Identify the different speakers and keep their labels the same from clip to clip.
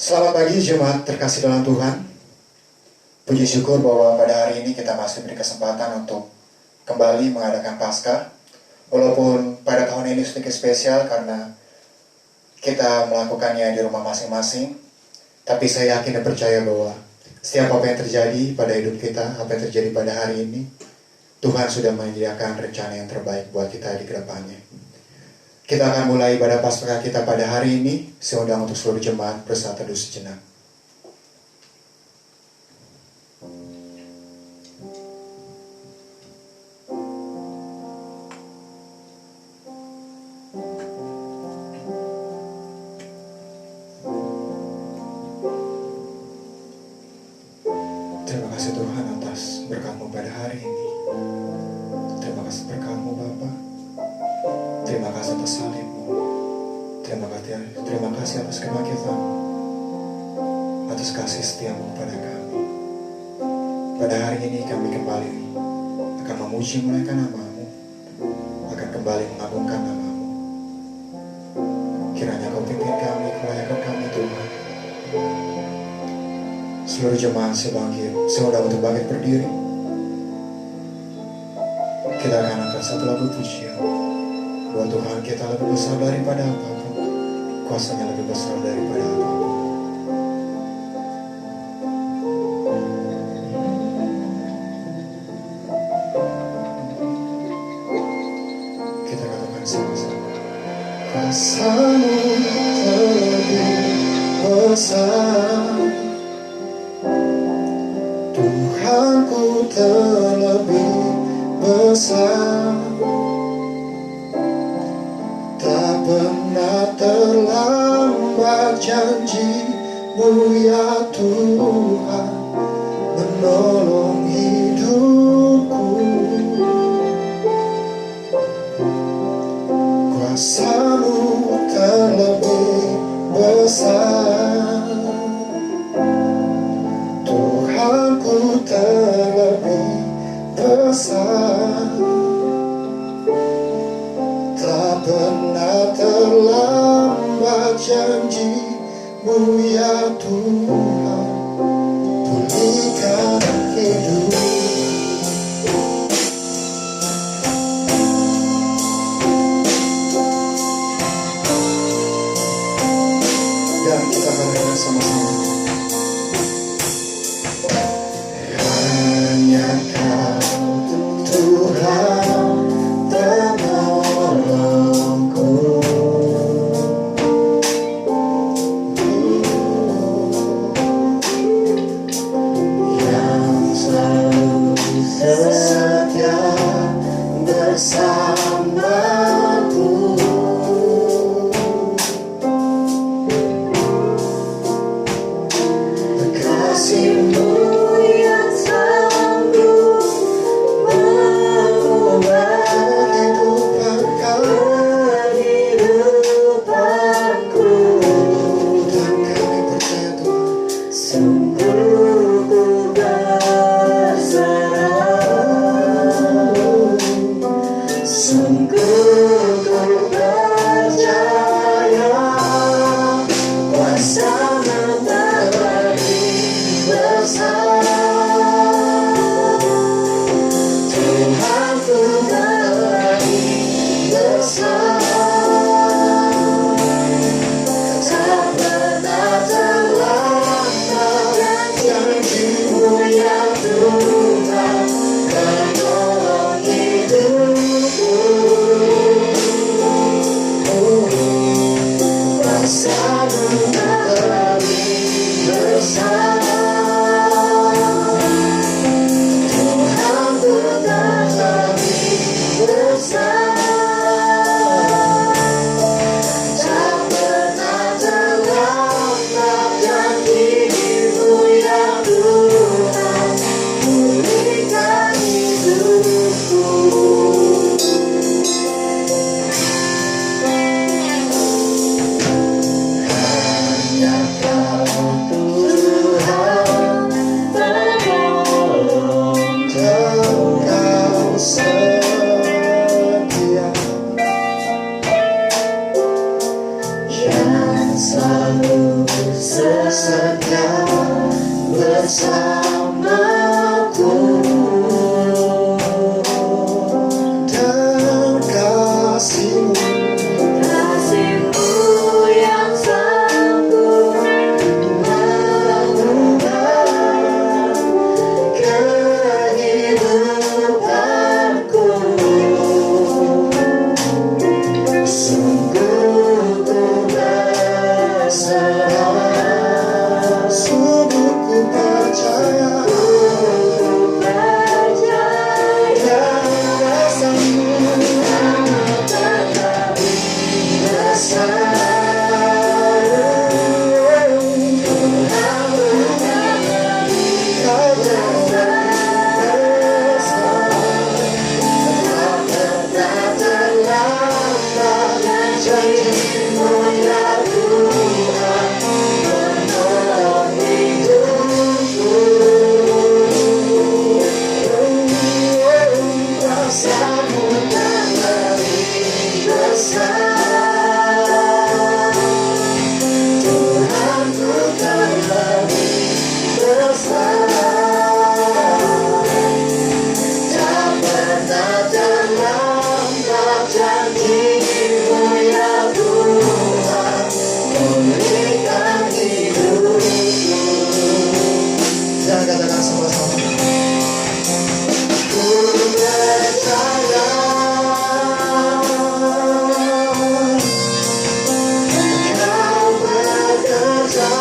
Speaker 1: Selamat pagi jemaat terkasih dalam Tuhan. Puji syukur bahwa pada hari ini kita masih beri kesempatan untuk kembali mengadakan Paskah. Walaupun pada tahun ini sedikit spesial karena kita melakukannya di rumah masing-masing, tapi saya yakin dan percaya bahwa setiap apa yang terjadi pada hidup kita, apa yang terjadi pada hari ini, Tuhan sudah menyediakan rencana yang terbaik buat kita di kedepannya. Kita akan mulai ibadah Paskah kita pada hari ini. Saya undang untuk seluruh jemaat bersatu teduh sejenak. Terima kasih Tuhan atas berkat-Mu pada hari ini. Terima kasih berkat-Mu Bapa. Terima kasih atas salib-Mu. Terima kasih atas kebangkitan-Mu, atas kasih setia-Mu pada kami. Pada hari ini kami kembali akan memuji menaikkan nama-Mu, akan kembali mengagungkan nama-Mu. Kiranya Kau pimpin kami, kelayakan kami Tuhan. Seluruh jemaat saya undang untuk bangkit berdiri. Kita akan angkat satu lagu pujian. Buat Tuhan kita lebih besar daripada apapun, kuasanya lebih besar daripada apapun. Kita katakan sama-sama. Kuasa-Mu terlebih besar, Tuhanku terlebih besar. Tak pernah terlambat janji-Mu ya Tuhan, menolong hidupku. Kuasa-Mu terlebih besar, Tuhanku terlebih besar. Tak pernah terlambat janji-Mu ya Tuhan, pulihkan hidup. Dan kita katakan sama-sama. Hanya Kau Tuhan penolongku, yang selalu setia bersamaku. Kasih-Mu yang sanggup mengubah kehidupanku. Dan kami percaya Tuhan, sungguh ku berserah, sungguh ku percaya kuasa-Mu terlebih besar, Tuhanku terlebih besar. Tak pernah terlambat janji-Mu ya Tuhan, menolong hidupku. Kuasa-Mu terlebih besar, Tuhanku terlebih besar. bersamaku, dan kasih-Mu
Speaker 2: yang sanggup
Speaker 1: mengubah kehidupanku. Sungguh ku berserah, sungguh ku percaya, dan rasamu besar. Kau tak terlambat, janji-Mu ya Tuhan menolong hidupku. Kuasa-Mu tak lebih besar, Tuhanku tak lebih besar. Tak pernah terlambat, janji-Mu ya Tuhan memberikan hidupku. Jangan katakan sama-sama. Ku percaya Kau bekerja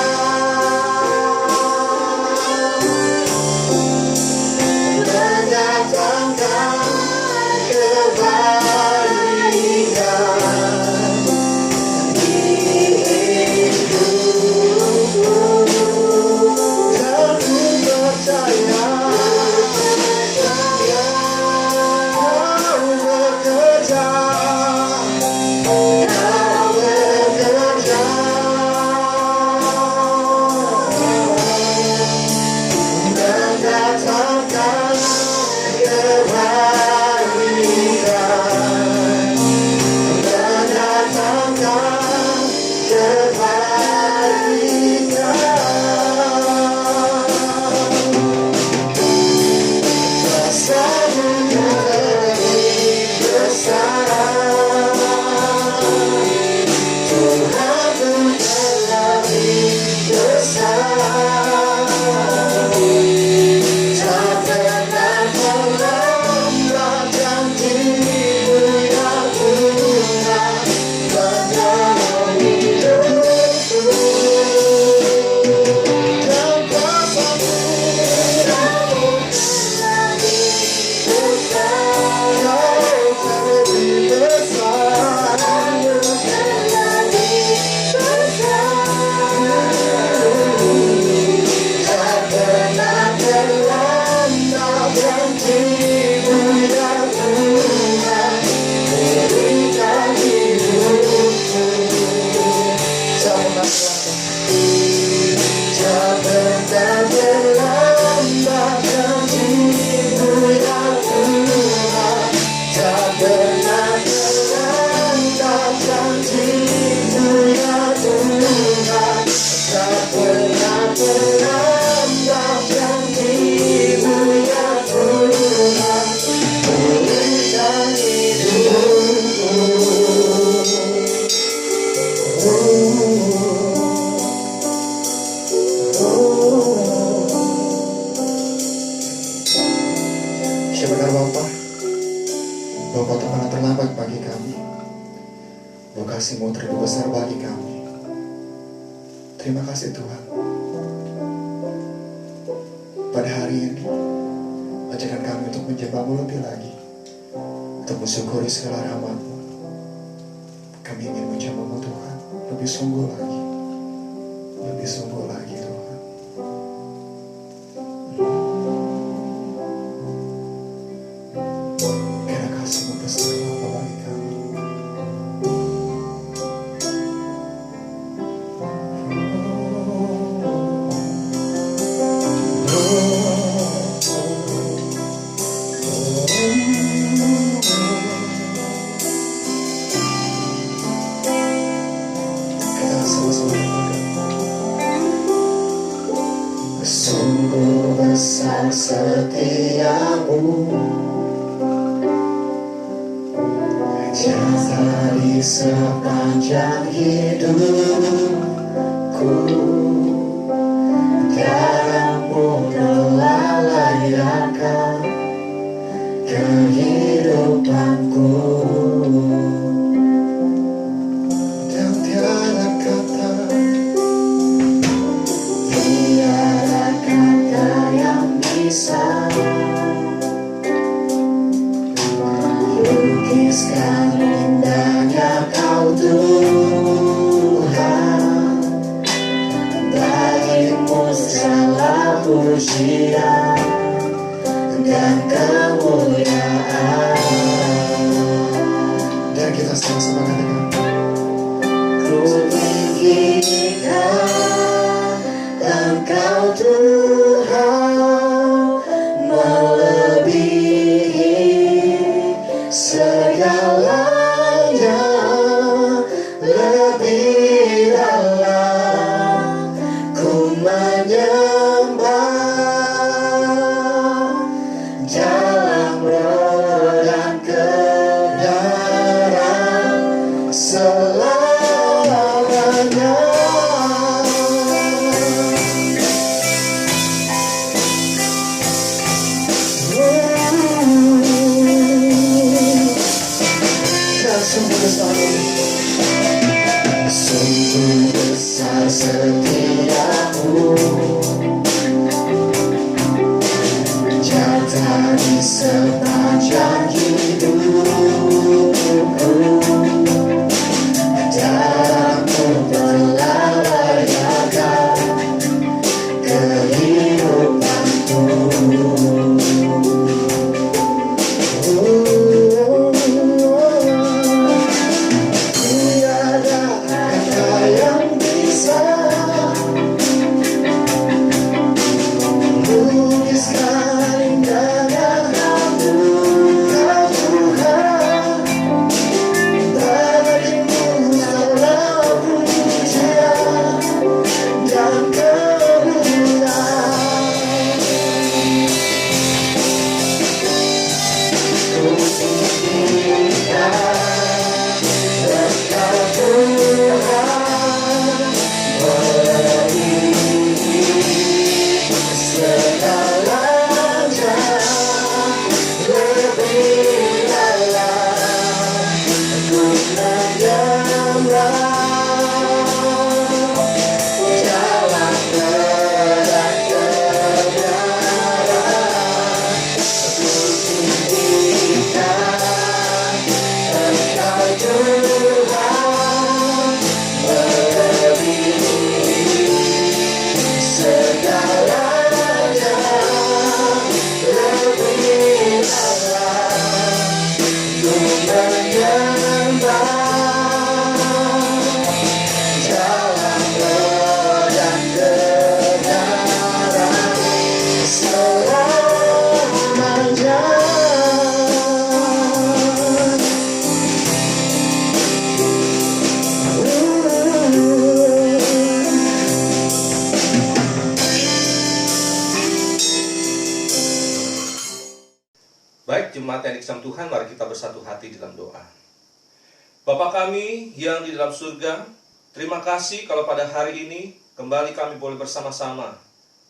Speaker 1: mendatangkan kebaikan di hidupku, dan ku percaya Kau bekerja mendatangkan kebaikan, mendatangkan kebaikan. Kuasa-Mu lebih besar, Tuhanku lebih besar. Tak pernah terlambat, janji-Mu ya Tuhan menolong hidupku, dan kuasa-Mu Benar Bapa, Bapa tak pernah terlambat bagi kami. Kasih-Mu terlalu besar bagi kami. Terima kasih Tuhan. Pada hari ini, ajarkan kami untuk menjambamu lebih lagi, untuk mensyukuri segala rahmat-Mu. Kami ingin menjambamu Tuhan, lebih sungguh lagi, lebih sungguh lagi Tuhan. Karena kasih-Mu besar Bapa bagi kami. Kita sama-sama berdoa. setiamu nyata di sepanjang hidupku. Darahmu melalui akan kehidupanku, dan tiada kata yang bisa lukiskan indahnya Kau Tuhan. Bagimu segala pujian dan kemuliaan. Dan kita sama-sama katakan, ku tinggikan Engkau Tuhan, melebihi segalanya, lebih dalam ku menyembah dalam roh dan kebenaran selamanya. Sungguh besar setiamu, nyata di sepanjang hidupku. Darahmu melalui akan kehidupanku.
Speaker 3: Baik, jemaat yang dikasihi Tuhan, mari kita bersatu hati dalam doa. Bapa kami yang di dalam surga, terima kasih kalau pada hari ini kembali kami boleh bersama-sama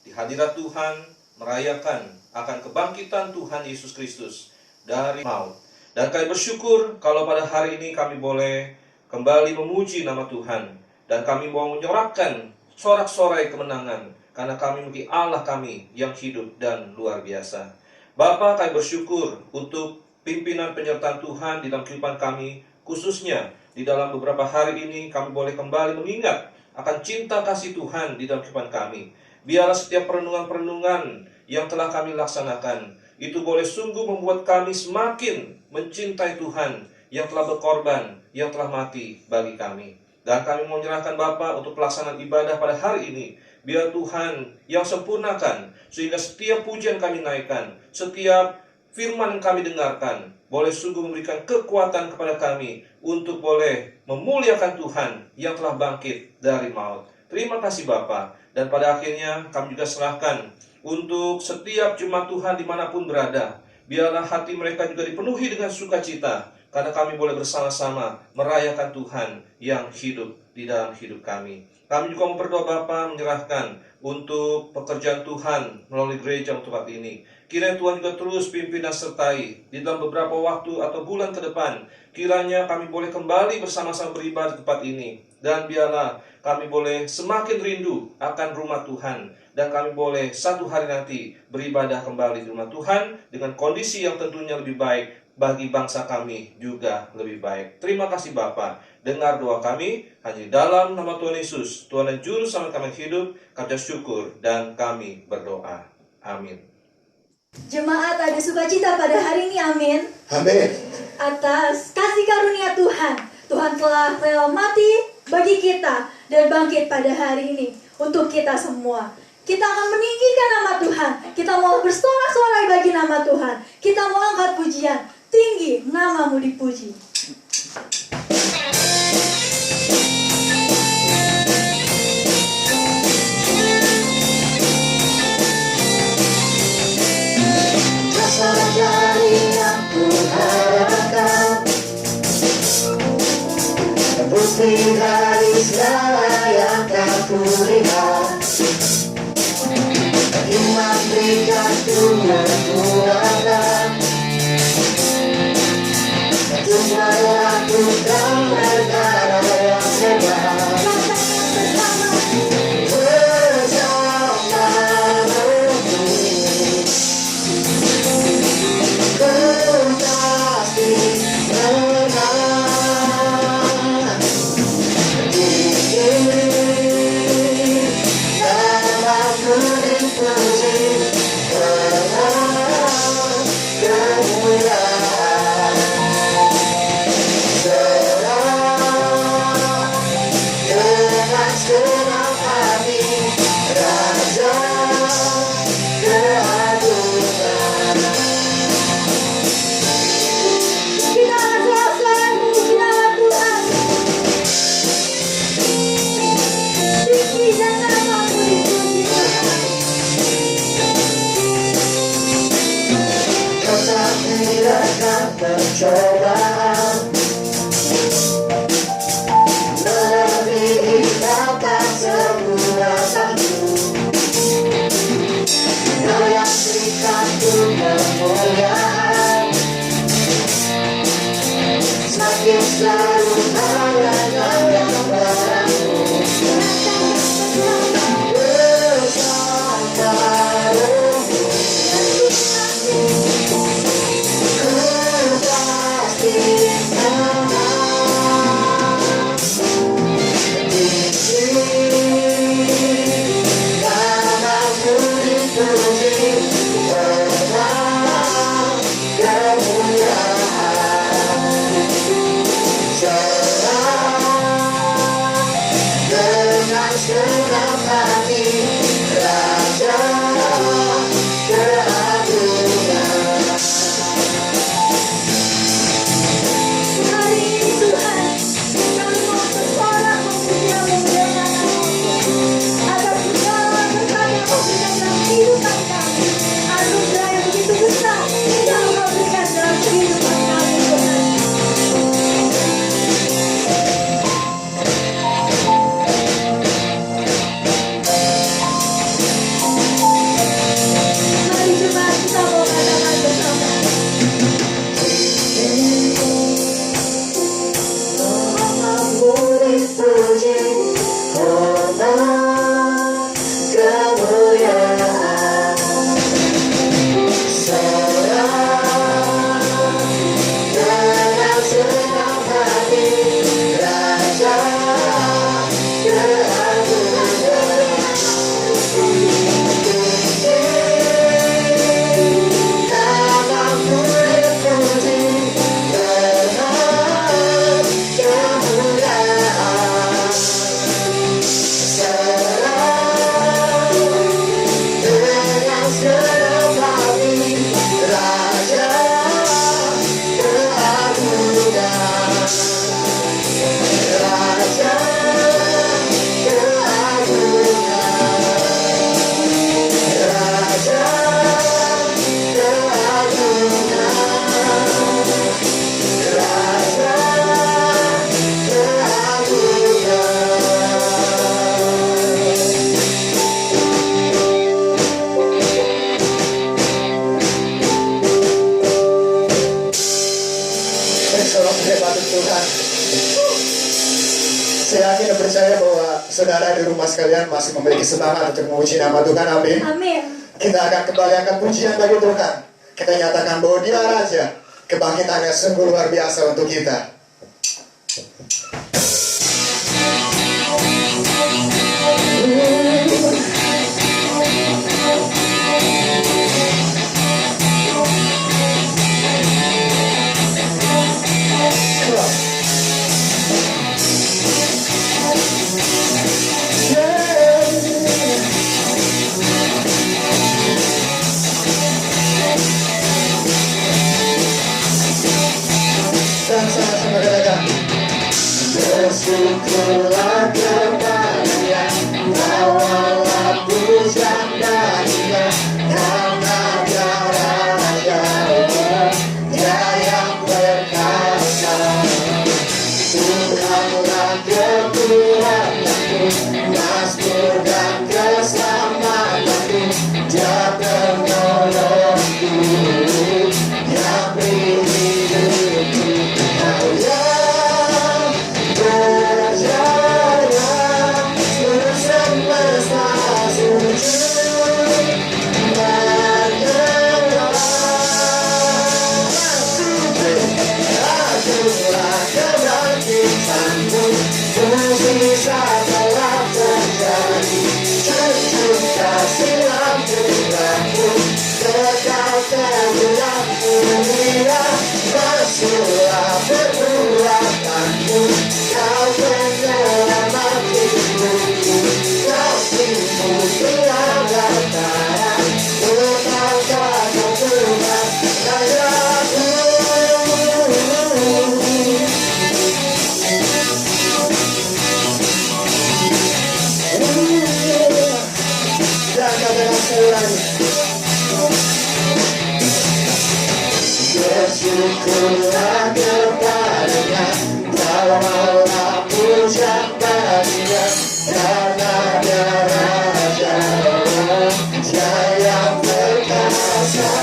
Speaker 3: di hadirat Tuhan merayakan akan kebangkitan Tuhan Yesus Kristus dari maut. Dan kami bersyukur kalau pada hari ini kami boleh kembali memuji nama Tuhan, dan kami mau menyorakkan sorak-sorai kemenangan karena kami memiliki Allah kami yang hidup dan luar biasa. Bapa, kami bersyukur untuk pimpinan penyertaan Tuhan di dalam kehidupan kami, khususnya di dalam beberapa hari ini kami boleh kembali mengingat akan cinta kasih Tuhan di dalam kehidupan kami. Biarlah setiap perenungan-perenungan yang telah kami laksanakan itu boleh sungguh membuat kami semakin mencintai Tuhan yang telah berkorban, yang telah mati bagi kami. Dan kami mau menyerahkan Bapa untuk pelaksanaan ibadah pada hari ini. Biar Tuhan yang sempurnakan, sehingga setiap pujian kami naikkan, setiap firman yang kami dengarkan, boleh sungguh memberikan kekuatan kepada kami untuk boleh memuliakan Tuhan yang telah bangkit dari maut. Terima kasih Bapa. Dan pada akhirnya kami juga serahkan untuk setiap jemaat Tuhan dimanapun berada. Biarlah hati mereka juga dipenuhi dengan sukacita, karena kami boleh bersama-sama merayakan Tuhan yang hidup di dalam hidup kami. Kami juga mau berdoa Bapa, menyerahkan untuk pekerjaan Tuhan melalui gereja untuk tempat ini. Kiranya Tuhan juga terus pimpin dan sertai di dalam beberapa waktu atau bulan ke depan. Kiranya kami boleh kembali bersama-sama beribadah di tempat ini. Dan biarlah kami boleh semakin rindu akan rumah Tuhan. Dan kami boleh satu hari nanti beribadah kembali di rumah Tuhan dengan kondisi yang tentunya lebih baik bagi bangsa kami juga lebih baik. Terima kasih Bapa. Dengar doa kami hanya dalam nama Tuhan Yesus, Tuhan dan Juru Selamat kami hidup. Kami syukur dan kami berdoa. Amin.
Speaker 2: Jemaat ada sukacita pada hari ini, amin.
Speaker 1: Amin.
Speaker 2: Atas kasih karunia Tuhan, Tuhan telah rela mati bagi kita dan bangkit pada hari ini untuk kita semua. Kita akan meninggikan nama Tuhan. Kita mau bersorak-sorai bagi nama Tuhan. Kita mau angkat pujian tinggi, namamu dipuji.
Speaker 1: Dari yang ku harapkan, bukti dari segala yang tak ku lihat. Iman berikan ku kekuatan untuk melakukan perkara yang hebat. Percobaan melebihi batas kekuatanku. Kau yang berikanku kemuliaan, semakin selalu mengharapkan gambaranmu. Saya yakin dan percaya bahwa saudara di rumah sekalian masih memiliki semangat untuk memuji nama Tuhan. Amin.
Speaker 2: Amin.
Speaker 1: Kita akan kembali angkat pujian bagi Tuhan. Kita nyatakan bahwa Dia Raja. Kebangkitannya sungguh luar biasa untuk kita. Dan sama-sama katakan, bersyukurlah kepada-Nya, bawalah pujian baginya, karena Dia Raja, Dia yang berkuasa. Tuhanlah kekuatanku, mazmur dan keselamatanku, Dia penolongku, yang beri hidupku. Kau yang berjaya, seluruh semesta sujud menyembah. Akulah kebangkitanmu, mujizat telah terjadi. Cucuk kasih anugerahmu, kekal kemuliaan mulia. Masihlah perbuatanmu, Kau penyelamat hidupku. Kasih-Mu tiada tara, Kekal kekal Tuhan Rajaku. Dan katakan sekali lagi, bersyukurlah kepada-Nya, bawalah pujian baginya, karena Dia Raja, Dia yang berkuasa.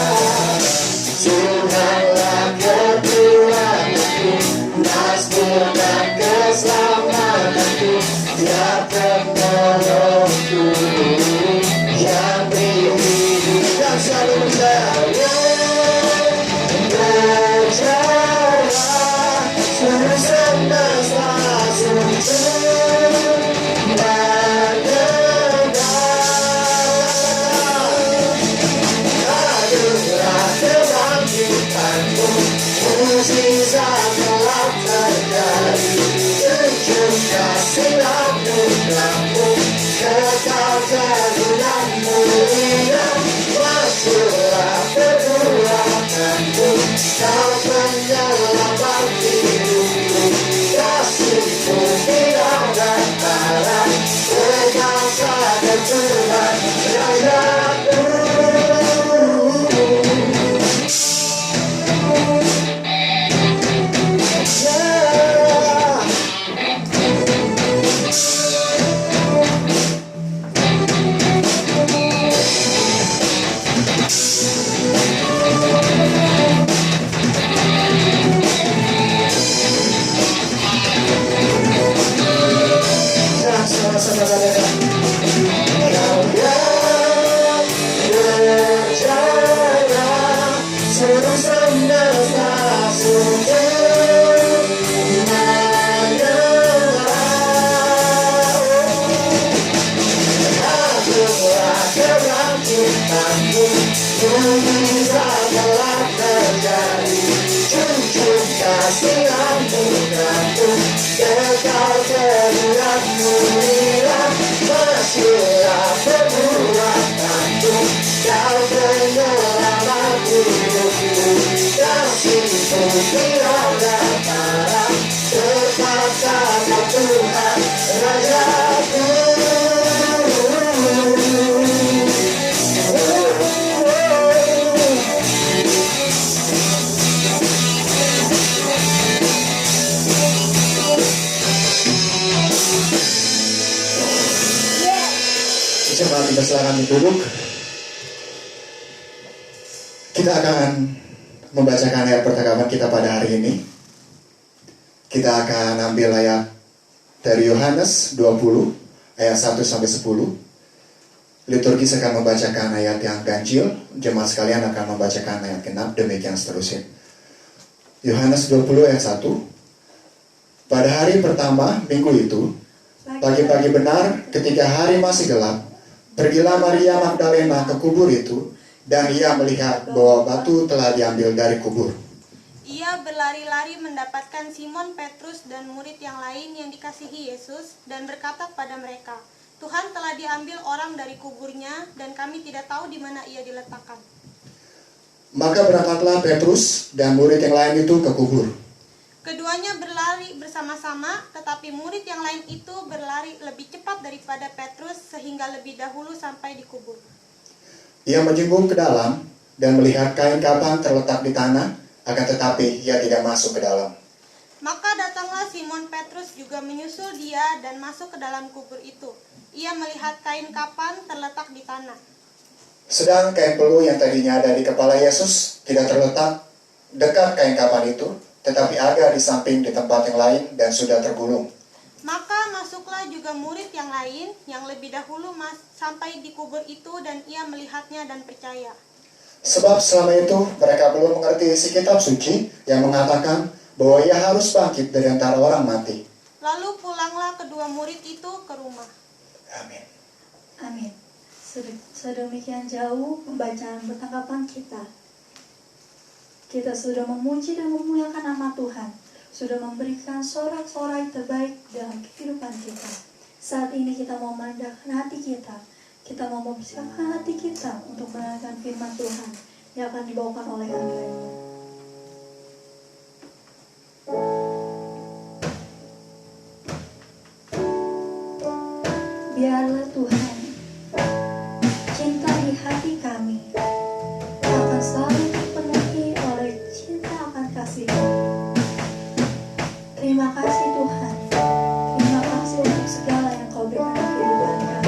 Speaker 1: Tuhanlah kekuatanku, mazmur dan keselamatanku, Dia penolongku, yang beri hidup dan selalu berjaya. Berjaya, seluruh semesta sujud menyembah. Akulah kebangkitanmu, mujizat telah terjadi. Cucuk kasih anugerahmu, kekal kemuliaan mulia. Masihlah perbuatanmu, Kau penyelamat hidupku. Kasih-Mu tiada tara, kekal kekal Tuhan Rajaku. Dan sama-sama katakan, Kau yang berjaya, seluruh semesta sujud menyembah. Akulah kebangkitanmu, mujizat telah terjadi. Cucuk kasih anugerahmu, kekal kemuliaan mulia. Masihlah perbuatanmu, Kau penyelamat hidupku. Kasih-Mu tiada tara, kekal kekal Tuhan Rajaku. Jemaat dipersilakan duduk. Kita akan membacakan ayat percakapan kita pada hari ini. Kita akan ambil ayat dari Yohanes 20 ayat 1 sampai 10. Liturgis akan membacakan ayat yang ganjil, jemaat sekalian akan membacakan ayat genap, demikian seterusnya. Yohanes 20 ayat 1. Pada hari pertama minggu itu, pagi-pagi benar ketika hari masih gelap, pergilah Maria Magdalena ke kubur itu, dan ia melihat bahwa batu telah diambil dari kubur.
Speaker 4: Ia berlari-lari mendapatkan Simon Petrus dan murid yang lain yang dikasihi Yesus dan berkata kepada mereka, "Tuhan telah diambil orang dari kuburnya dan kami tidak tahu di mana ia diletakkan."
Speaker 1: Maka berangkatlah Petrus dan murid yang lain itu ke kubur.
Speaker 4: Keduanya berlari bersama-sama, tetapi murid yang lain itu berlari lebih cepat daripada Petrus sehingga lebih dahulu sampai di kubur.
Speaker 1: Ia menjenggung ke dalam dan melihat kain kafan terletak di tanah, akan tetapi ia tidak masuk ke dalam.
Speaker 4: Maka datanglah Simon Petrus juga menyusul dia dan masuk ke dalam kubur itu. Ia melihat kain kafan terletak di tanah.
Speaker 1: Sedang kain peluh yang tadinya ada di kepala Yesus tidak terletak dekat kain kafan itu, tetapi ada di samping di tempat yang lain dan sudah tergulung.
Speaker 4: Maka masuklah juga murid yang lain yang lebih dahulu sampai di kubur itu dan ia melihatnya dan percaya.
Speaker 1: Sebab selama itu mereka belum mengerti isi kitab suci yang mengatakan bahwa ia harus bangkit dari antara orang mati.
Speaker 4: Lalu pulanglah kedua murid itu ke rumah.
Speaker 1: Amin.
Speaker 2: Amin. Sedemikian jauh pembacaan pertangkapan kita. Kita sudah memuji dan memuliakan nama Tuhan, sudah memberikan sorak-sorai terbaik dalam kehidupan kita. Saat ini kita mau merendahkan hati kita mau mempersiapkan hati kita untuk mendengarkan firman Tuhan yang akan dibawakan oleh Andre. Biarlah Tuhan cinta di hati kami akan selalu dipenuhi oleh cinta akan kasih-Mu. Terima kasih Tuhan. Terima kasih untuk segala yang Kau berikan dalam kehidupan kami.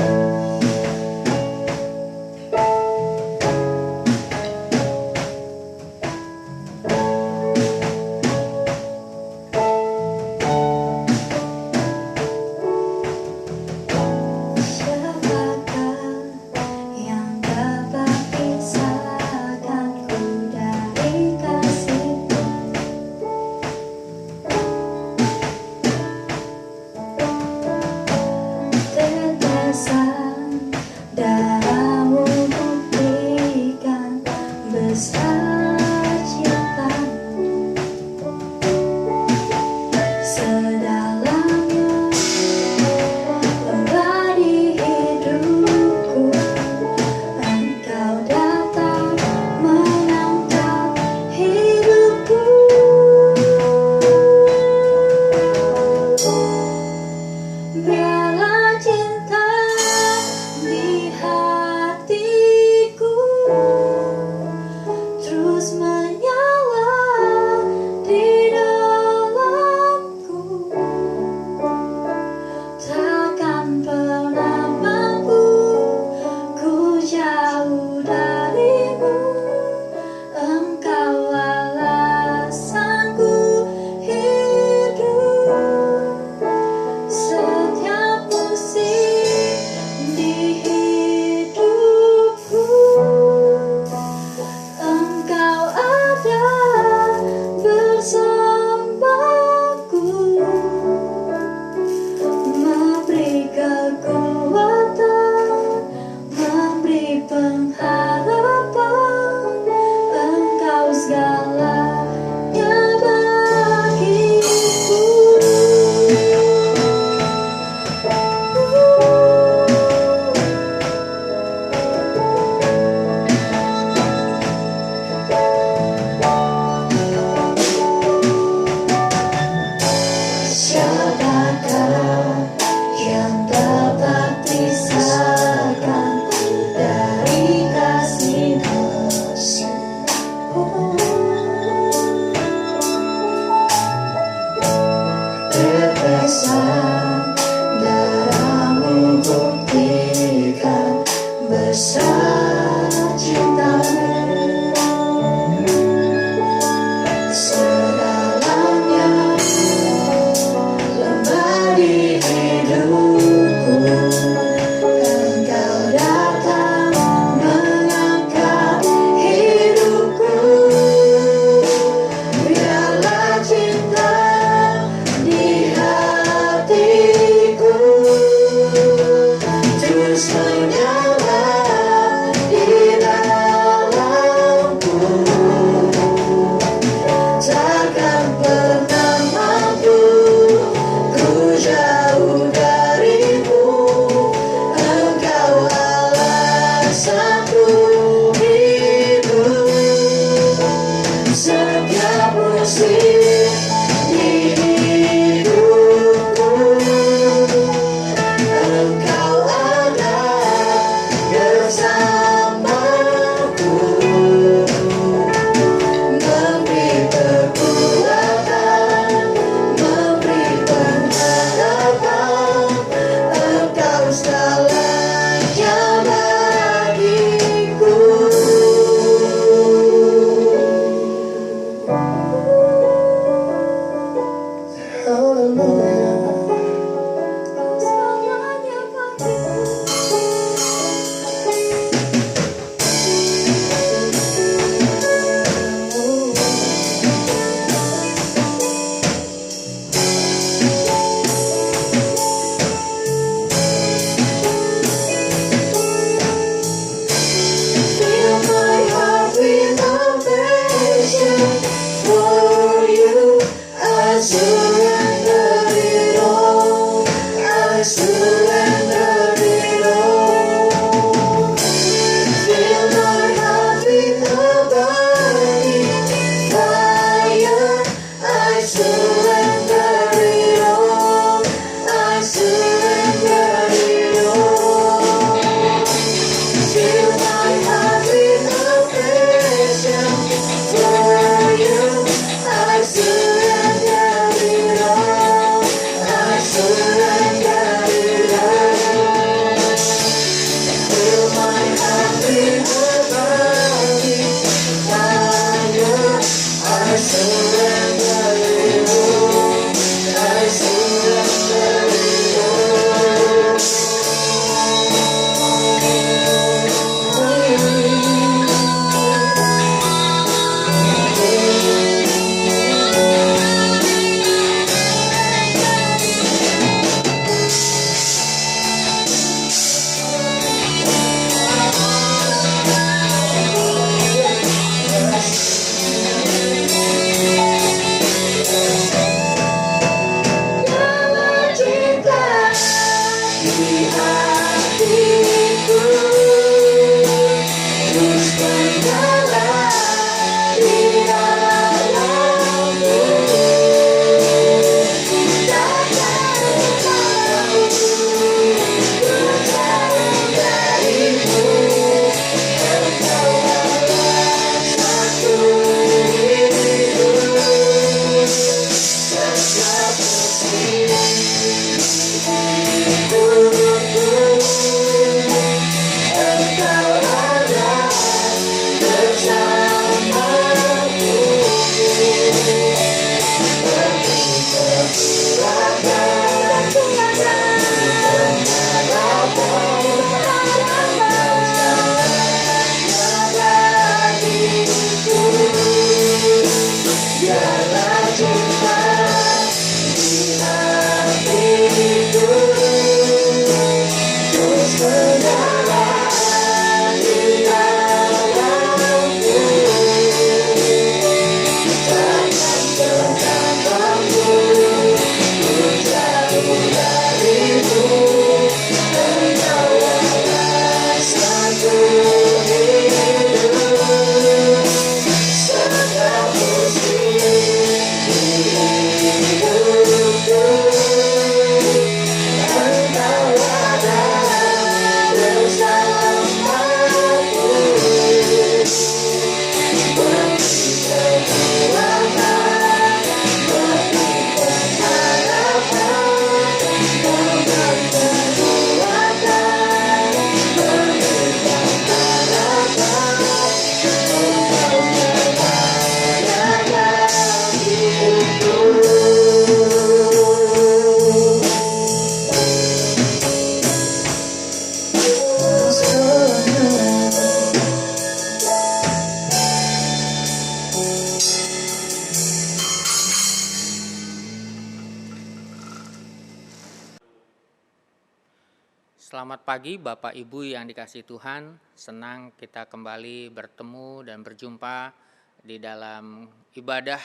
Speaker 5: Selamat pagi Bapak Ibu yang dikasihi Tuhan. Senang kita kembali bertemu dan berjumpa di dalam ibadah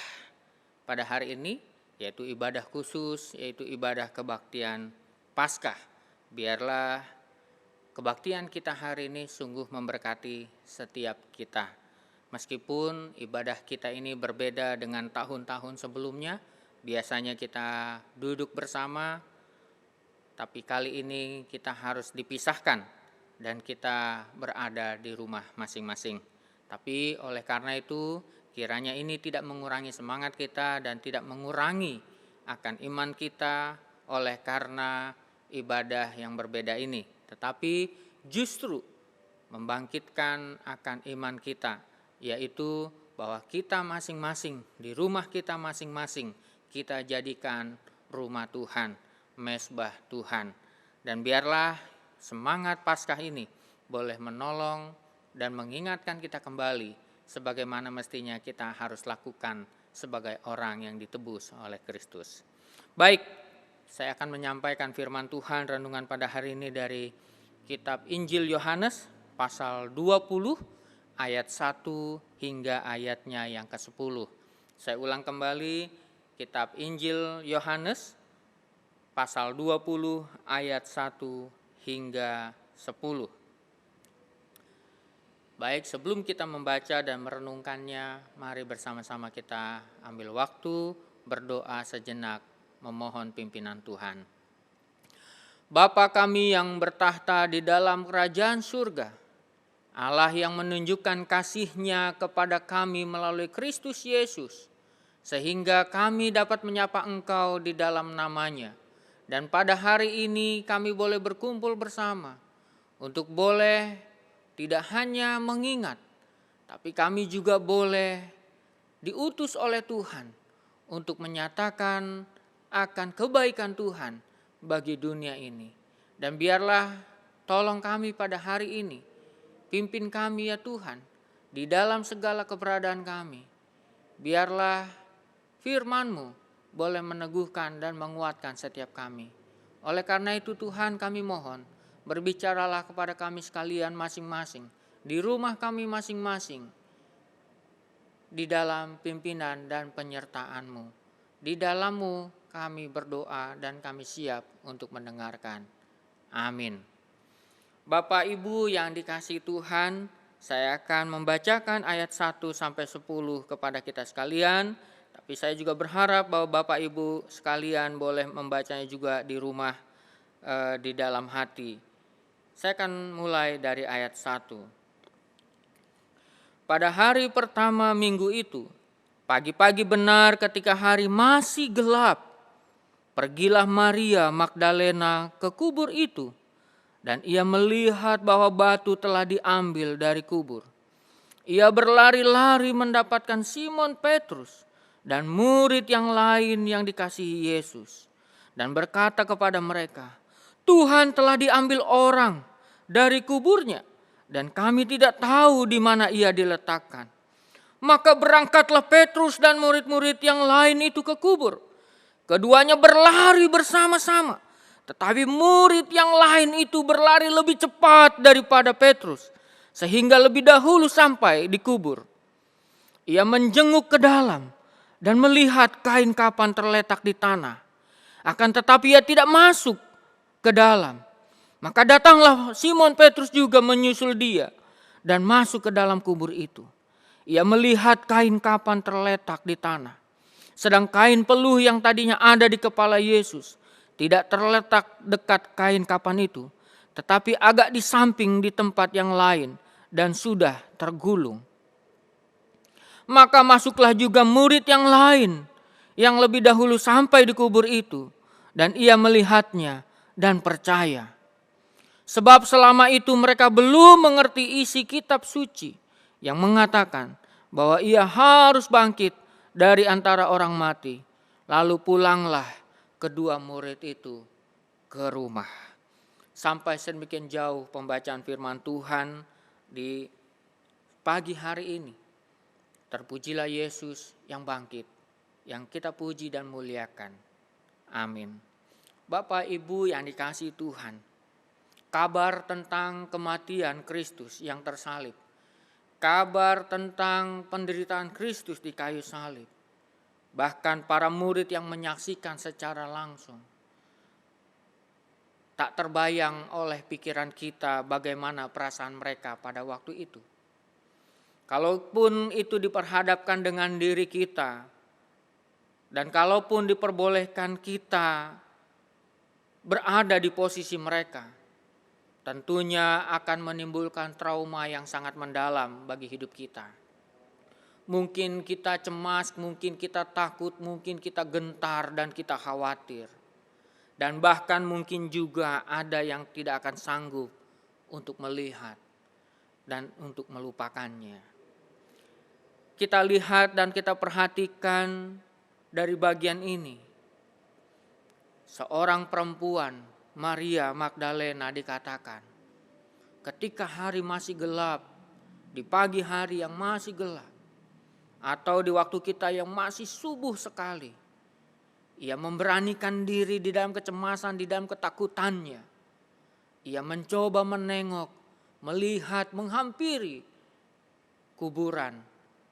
Speaker 5: pada hari ini, yaitu ibadah khusus, yaitu ibadah kebaktian Paskah. Biarlah kebaktian kita hari ini sungguh memberkati setiap kita. Meskipun ibadah kita ini berbeda dengan tahun-tahun sebelumnya, biasanya kita duduk bersama, tapi kali ini kita harus dipisahkan dan kita berada di rumah masing-masing. Tapi oleh karena itu, kiranya ini tidak mengurangi semangat kita dan tidak mengurangi akan iman kita oleh karena ibadah yang berbeda ini. Tetapi justru membangkitkan akan iman kita, yaitu bahwa kita masing-masing, di rumah kita masing-masing, kita jadikan rumah Tuhan, mesbah Tuhan. Dan biarlah semangat Paskah ini boleh menolong dan mengingatkan kita kembali sebagaimana mestinya kita harus lakukan sebagai orang yang ditebus oleh Kristus. Baik, saya akan menyampaikan firman Tuhan renungan pada hari ini dari kitab Injil Yohanes pasal 20 ayat 1 hingga ayatnya yang ke-10. Saya ulang kembali, kitab Injil Yohanes pasal 20 ayat 1 hingga 10. Baik, sebelum kita membaca dan merenungkannya, mari bersama-sama kita ambil waktu berdoa sejenak memohon pimpinan Tuhan. Bapa kami yang bertahta di dalam kerajaan surga, Allah yang menunjukkan kasih-Nya kepada kami melalui Kristus Yesus, sehingga kami dapat menyapa Engkau di dalam nama-Nya. Dan pada hari ini kami boleh berkumpul bersama untuk boleh tidak hanya mengingat, tapi kami juga boleh diutus oleh Tuhan untuk menyatakan akan kebaikan Tuhan bagi dunia ini. Dan biarlah tolong kami pada hari ini, pimpin kami ya Tuhan di dalam segala keberadaan kami. Biarlah firman-Mu boleh meneguhkan dan menguatkan setiap kami. Oleh karena itu Tuhan, kami mohon, berbicaralah kepada kami sekalian masing-masing, di rumah kami masing-masing, di dalam pimpinan dan penyertaan-Mu. Di dalam-Mu kami berdoa dan kami siap untuk mendengarkan. Amin. Bapak Ibu yang dikasihi Tuhan, saya akan membacakan ayat 1 sampai 10 kepada kita sekalian. Tapi saya juga berharap bahwa Bapak Ibu sekalian boleh membacanya juga di rumah di dalam hati. Saya akan mulai dari ayat 1. Pada hari pertama minggu itu, pagi-pagi benar ketika hari masih gelap, pergilah Maria Magdalena ke kubur itu, dan ia melihat bahwa batu telah diambil dari kubur. Ia berlari-lari mendapatkan Simon Petrus dan murid yang lain yang dikasihi Yesus, dan berkata kepada mereka, "Tuhan telah diambil orang dari kuburnya, dan kami tidak tahu di mana ia diletakkan." Maka berangkatlah Petrus dan murid-murid yang lain itu ke kubur. Keduanya berlari bersama-sama, tetapi murid yang lain itu berlari lebih cepat daripada Petrus, sehingga lebih dahulu sampai di kubur. Ia menjenguk ke dalam dan melihat kain kapan terletak di tanah. Akan tetapi ia tidak masuk ke dalam. Maka datanglah Simon Petrus juga menyusul dia dan masuk ke dalam kubur itu. Ia melihat kain kapan terletak di tanah. Sedang kain peluh yang tadinya ada di kepala Yesus tidak terletak dekat kain kapan itu, tetapi agak di samping di tempat yang lain dan sudah tergulung. Maka masuklah juga murid yang lain yang lebih dahulu sampai di kubur itu, dan ia melihatnya dan percaya. Sebab selama itu mereka belum mengerti isi kitab suci yang mengatakan bahwa ia harus bangkit dari antara orang mati. Lalu pulanglah kedua murid itu ke rumah. Sampai sedemikian jauh pembacaan firman Tuhan di pagi hari ini. Terpujilah Yesus yang bangkit, yang kita puji dan muliakan. Amin. Bapak Ibu yang dikasihi Tuhan, kabar tentang kematian Kristus yang tersalib, kabar tentang penderitaan Kristus di kayu salib. Bahkan para murid yang menyaksikan secara langsung. Tak terbayang oleh pikiran kita bagaimana perasaan mereka pada waktu itu. Kalaupun itu diperhadapkan dengan diri kita, dan kalaupun diperbolehkan kita berada di posisi mereka, tentunya akan menimbulkan trauma yang sangat mendalam bagi hidup kita. Mungkin kita cemas, mungkin kita takut, mungkin kita gentar dan kita khawatir. Dan bahkan mungkin juga ada yang tidak akan sanggup untuk melihat dan untuk melupakannya. Kita lihat dan kita perhatikan dari bagian ini. Seorang perempuan, Maria Magdalena dikatakan, ketika hari masih gelap, di pagi hari yang masih gelap, atau di waktu kita yang masih subuh sekali, ia memberanikan diri di dalam kecemasan, di dalam ketakutannya. Ia mencoba menengok, melihat, menghampiri kuburan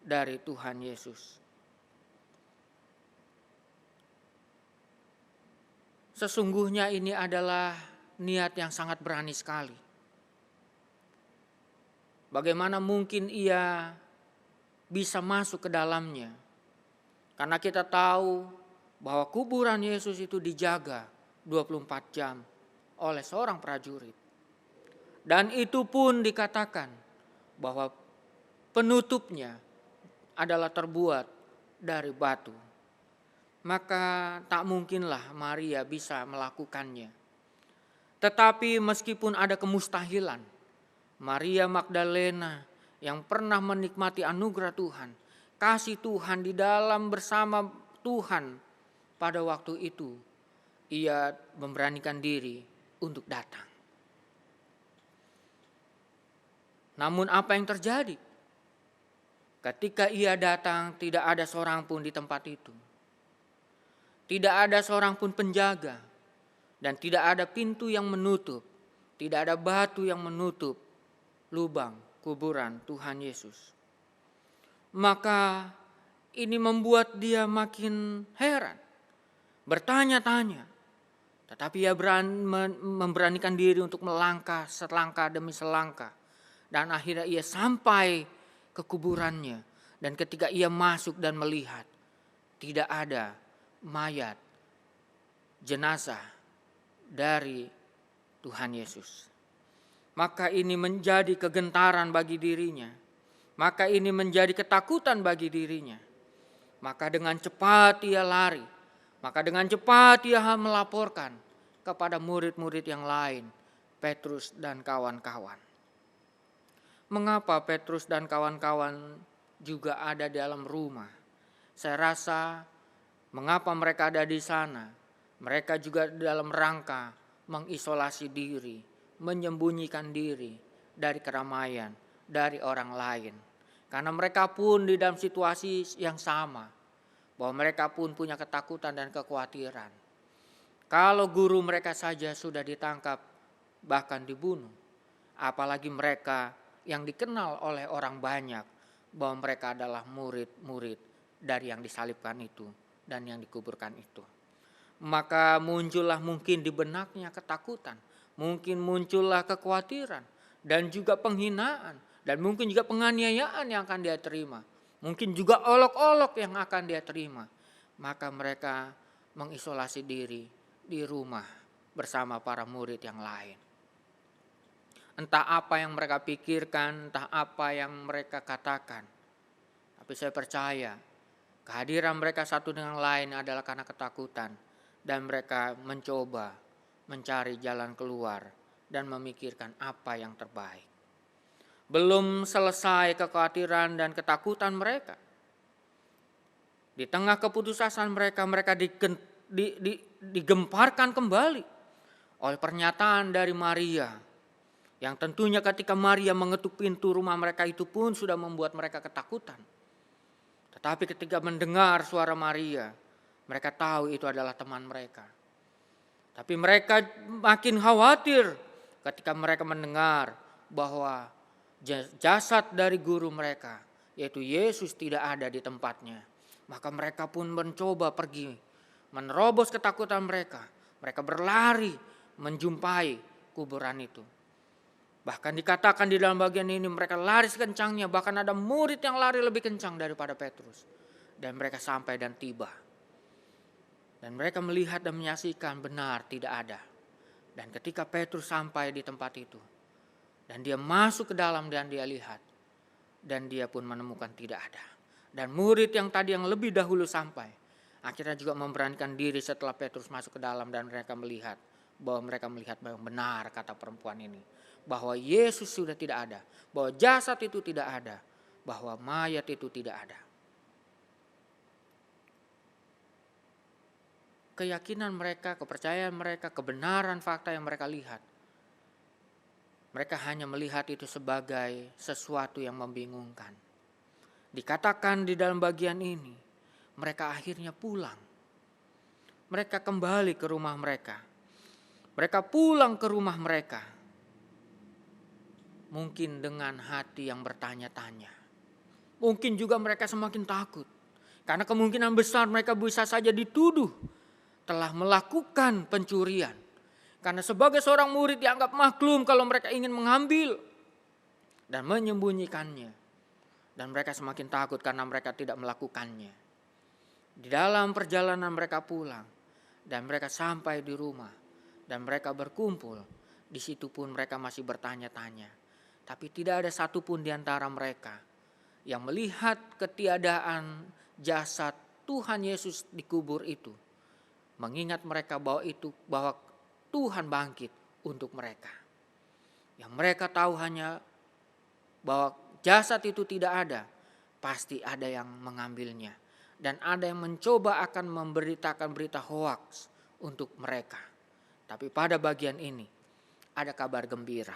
Speaker 5: dari Tuhan Yesus. Sesungguhnya ini adalah niat yang sangat berani sekali. Bagaimana mungkin ia bisa masuk ke dalamnya? Karena kita tahu bahwa kuburan Yesus itu dijaga 24 jam oleh seorang prajurit. Dan itu pun dikatakan bahwa penutupnya adalah terbuat dari batu. Maka tak mungkinlah Maria bisa melakukannya. Tetapi meskipun ada kemustahilan, Maria Magdalena yang pernah menikmati anugerah Tuhan, kasih Tuhan di dalam bersama Tuhan pada waktu itu, ia memberanikan diri untuk datang. Namun apa yang terjadi? Ketika ia datang, tidak ada seorang pun di tempat itu. Tidak ada seorang pun penjaga, dan tidak ada pintu yang menutup, tidak ada batu yang menutup lubang kuburan Tuhan Yesus. Maka ini membuat dia makin heran, bertanya-tanya. Tetapi ia memberanikan diri untuk melangkah selangkah demi selangkah. Dan akhirnya ia sampai ke kuburannya. Dan ketika ia masuk dan melihat, tidak ada mayat, jenazah dari Tuhan Yesus. Maka ini menjadi kegentaran bagi dirinya. Maka ini menjadi ketakutan bagi dirinya. Maka dengan cepat ia lari. Maka dengan cepat ia melaporkan kepada murid-murid yang lain, Petrus dan kawan-kawan. Mengapa Petrus dan kawan-kawan juga ada di dalam rumah? Saya rasa mengapa mereka ada di sana? Mereka juga dalam rangka mengisolasi diri, menyembunyikan diri dari keramaian, dari orang lain. Karena mereka pun di dalam situasi yang sama, bahwa mereka pun punya ketakutan dan kekhawatiran. Kalau guru mereka saja sudah ditangkap, bahkan dibunuh, apalagi mereka yang dikenal oleh orang banyak, bahwa mereka adalah murid-murid dari yang disalibkan itu dan yang dikuburkan itu. Maka muncullah mungkin di benaknya ketakutan, mungkin muncullah kekhawatiran dan juga penghinaan, dan mungkin juga penganiayaan yang akan dia terima, mungkin juga olok-olok yang akan dia terima. Maka mereka mengisolasi diri di rumah bersama para murid yang lain. Entah apa yang mereka pikirkan, entah apa yang mereka katakan. Tapi saya percaya kehadiran mereka satu dengan lain adalah karena ketakutan. Dan mereka mencoba mencari jalan keluar dan memikirkan apa yang terbaik. Belum selesai kekhawatiran dan ketakutan mereka. Di tengah keputusasaan mereka digemparkan kembali oleh pernyataan dari Maria. Yang tentunya ketika Maria mengetuk pintu rumah mereka itu pun sudah membuat mereka ketakutan. Tetapi ketika mendengar suara Maria, mereka tahu itu adalah teman mereka. Tapi mereka makin khawatir, ketika mereka mendengar bahwa jasad dari guru mereka, yaitu Yesus, tidak ada di tempatnya, maka mereka pun mencoba pergi, menerobos ketakutan mereka. Mereka berlari menjumpai kuburan itu. Bahkan dikatakan di dalam bagian ini mereka lari sekencangnya, bahkan ada murid yang lari lebih kencang daripada Petrus. Dan mereka sampai dan tiba. Dan mereka melihat dan menyaksikan benar tidak ada. Dan ketika Petrus sampai di tempat itu, dan dia masuk ke dalam dan dia lihat, dan dia pun menemukan tidak ada. Dan murid yang tadi yang lebih dahulu sampai, akhirnya juga memberanikan diri setelah Petrus masuk ke dalam dan mereka melihat bahwa benar kata perempuan ini, bahwa Yesus sudah tidak ada, bahwa jasad itu tidak ada, bahwa mayat itu tidak ada. Keyakinan mereka, kepercayaan mereka, kebenaran fakta yang mereka lihat, mereka hanya melihat itu sebagai sesuatu yang membingungkan. Dikatakan di dalam bagian ini, mereka akhirnya pulang. Mereka kembali ke rumah mereka. Mereka pulang ke rumah mereka. Mungkin dengan hati yang bertanya-tanya. Mungkin juga mereka semakin takut. Karena kemungkinan besar mereka bisa saja dituduh telah melakukan pencurian. Karena sebagai seorang murid dianggap maklum kalau mereka ingin mengambil dan menyembunyikannya. Dan mereka semakin takut karena mereka tidak melakukannya. Di dalam perjalanan mereka pulang dan mereka sampai di rumah dan mereka berkumpul, di situ pun mereka masih bertanya-tanya. Tapi tidak ada satupun di antara mereka yang melihat ketiadaan jasad Tuhan Yesus dikubur itu, mengingat mereka bahwa Tuhan bangkit untuk mereka. Yang mereka tahu hanya bahwa jasad itu tidak ada, pasti ada yang mengambilnya. Dan ada yang mencoba akan memberitakan berita hoaks untuk mereka. Tapi pada bagian ini ada kabar gembira.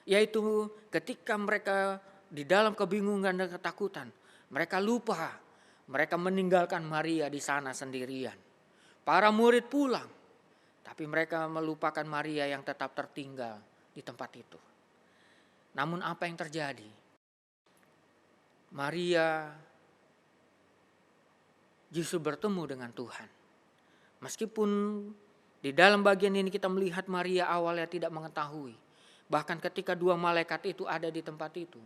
Speaker 5: Yaitu ketika mereka di dalam kebingungan dan ketakutan, mereka lupa, mereka meninggalkan Maria di sana sendirian. Para murid pulang, tapi mereka melupakan Maria yang tetap tertinggal di tempat itu. Namun apa yang terjadi? Maria justru bertemu dengan Tuhan. Meskipun di dalam bagian ini kita melihat Maria awalnya tidak mengetahui. Bahkan ketika dua malaikat itu ada di tempat itu.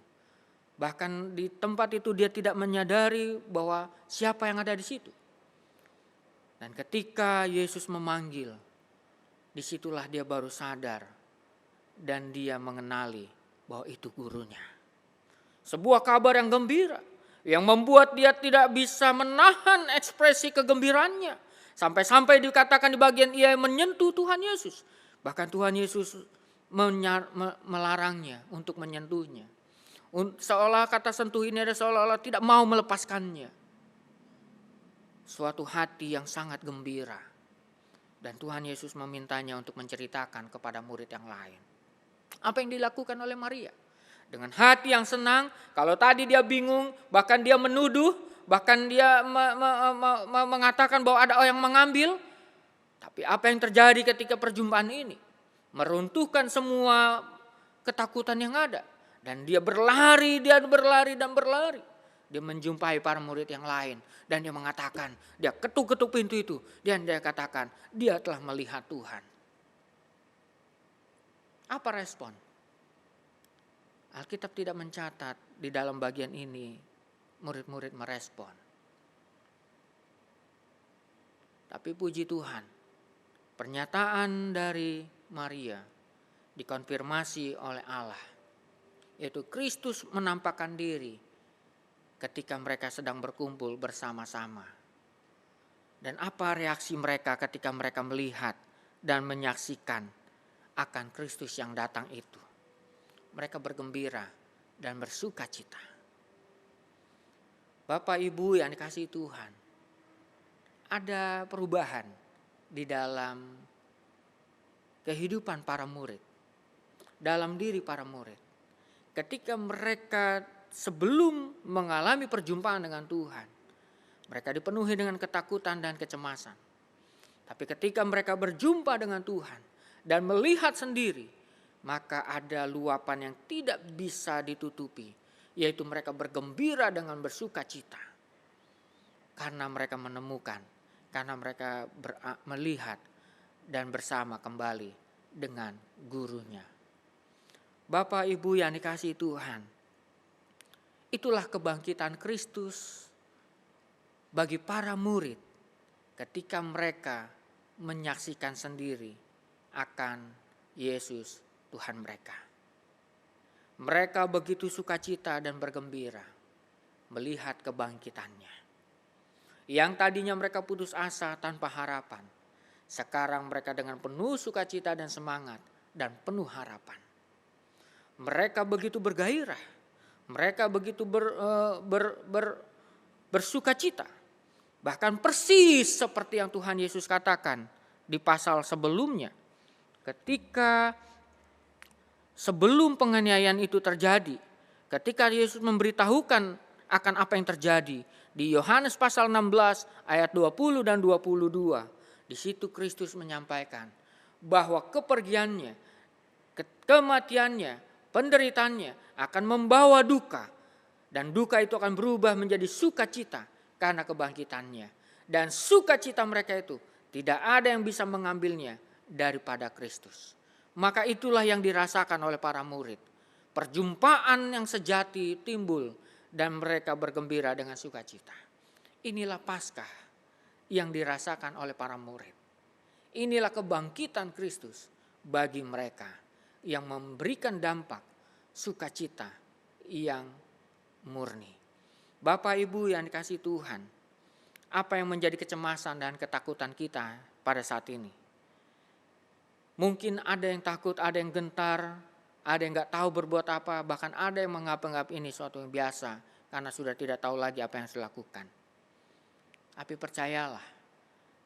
Speaker 5: Bahkan di tempat itu dia tidak menyadari bahwa siapa yang ada di situ. Dan ketika Yesus memanggil, disitulah dia baru sadar. Dan dia mengenali bahwa itu gurunya. Sebuah kabar yang gembira, yang membuat dia tidak bisa menahan ekspresi kegembiraannya. Sampai-sampai dikatakan di bagian ia menyentuh Tuhan Yesus. Bahkan Tuhan Yesus melarangnya untuk menyentuhnya. Seolah kata sentuh ini ada seolah-olah tidak mau melepaskannya. Suatu hati yang sangat gembira. Dan Tuhan Yesus memintanya untuk menceritakan kepada murid yang lain. Apa yang dilakukan oleh Maria? Dengan hati yang senang, kalau tadi dia bingung, bahkan dia menuduh, bahkan dia mengatakan bahwa ada orang yang mengambil. Tapi apa yang terjadi ketika perjumpaan ini? Meruntuhkan semua ketakutan yang ada. Dan dia berlari. Dia menjumpai para murid yang lain. Dan dia mengatakan, dia ketuk-ketuk pintu itu. Dan dia katakan, dia telah melihat Tuhan. Apa respon? Alkitab tidak mencatat di dalam bagian ini murid-murid merespon. Tapi puji Tuhan, pernyataan dari Maria dikonfirmasi oleh Allah. Yaitu Kristus menampakkan diri ketika mereka sedang berkumpul bersama-sama. Dan apa reaksi mereka ketika mereka melihat dan menyaksikan akan Kristus yang datang itu? Mereka bergembira dan bersuka cita. Bapak Ibu yang dikasihi Tuhan, ada perubahan di dalam kehidupan para murid, dalam diri para murid. Ketika mereka sebelum mengalami perjumpaan dengan Tuhan, mereka dipenuhi dengan ketakutan dan kecemasan. Tapi ketika mereka berjumpa dengan Tuhan dan melihat sendiri, maka ada luapan yang tidak bisa ditutupi, yaitu mereka bergembira dengan bersuka cita. Karena mereka menemukan, karena mereka melihat dan bersama kembali dengan gurunya. Bapak Ibu yang dikasihi Tuhan, itulah kebangkitan Kristus bagi para murid ketika mereka menyaksikan sendiri akan Yesus Tuhan mereka. Mereka begitu sukacita dan bergembira melihat kebangkitannya. Yang tadinya mereka putus asa tanpa harapan, sekarang mereka dengan penuh sukacita dan semangat dan penuh harapan. Mereka begitu bergairah, mereka begitu bersukacita. Bahkan persis seperti yang Tuhan Yesus katakan di pasal sebelumnya. Ketika sebelum penganiayaan itu terjadi, ketika Yesus memberitahukan akan apa yang terjadi di Yohanes pasal 16 ayat 20 dan 22, di situ Kristus menyampaikan bahwa kepergiannya, kematiannya, penderitaannya akan membawa duka, dan duka itu akan berubah menjadi sukacita karena kebangkitannya. Dan sukacita mereka itu tidak ada yang bisa mengambilnya daripada Kristus. Maka itulah yang dirasakan oleh para murid. Perjumpaan yang sejati timbul dan mereka bergembira dengan sukacita. Inilah Paskah yang dirasakan oleh para murid. Inilah kebangkitan Kristus bagi mereka yang memberikan dampak sukacita yang murni. Bapak Ibu yang dikasihi Tuhan, apa yang menjadi kecemasan dan ketakutan kita pada saat ini? Mungkin ada yang takut, ada yang gentar, ada yang gak tahu berbuat apa, bahkan ada yang menganggap ini suatu yang biasa karena sudah tidak tahu lagi apa yang harus dilakukan. Tapi percayalah,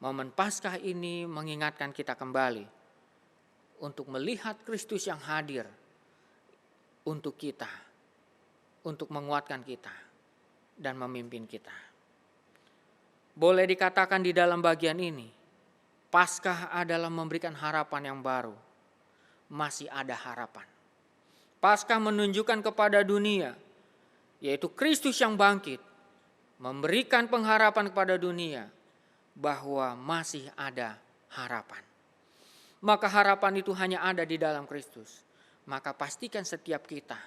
Speaker 5: momen Paskah ini mengingatkan kita kembali untuk melihat Kristus yang hadir untuk kita, untuk menguatkan kita dan memimpin kita. Boleh dikatakan di dalam bagian ini, Paskah adalah memberikan harapan yang baru. Masih ada harapan. Paskah menunjukkan kepada dunia, yaitu Kristus yang bangkit, memberikan pengharapan kepada dunia bahwa masih ada harapan. Maka harapan itu hanya ada di dalam Kristus. Maka pastikan setiap kita,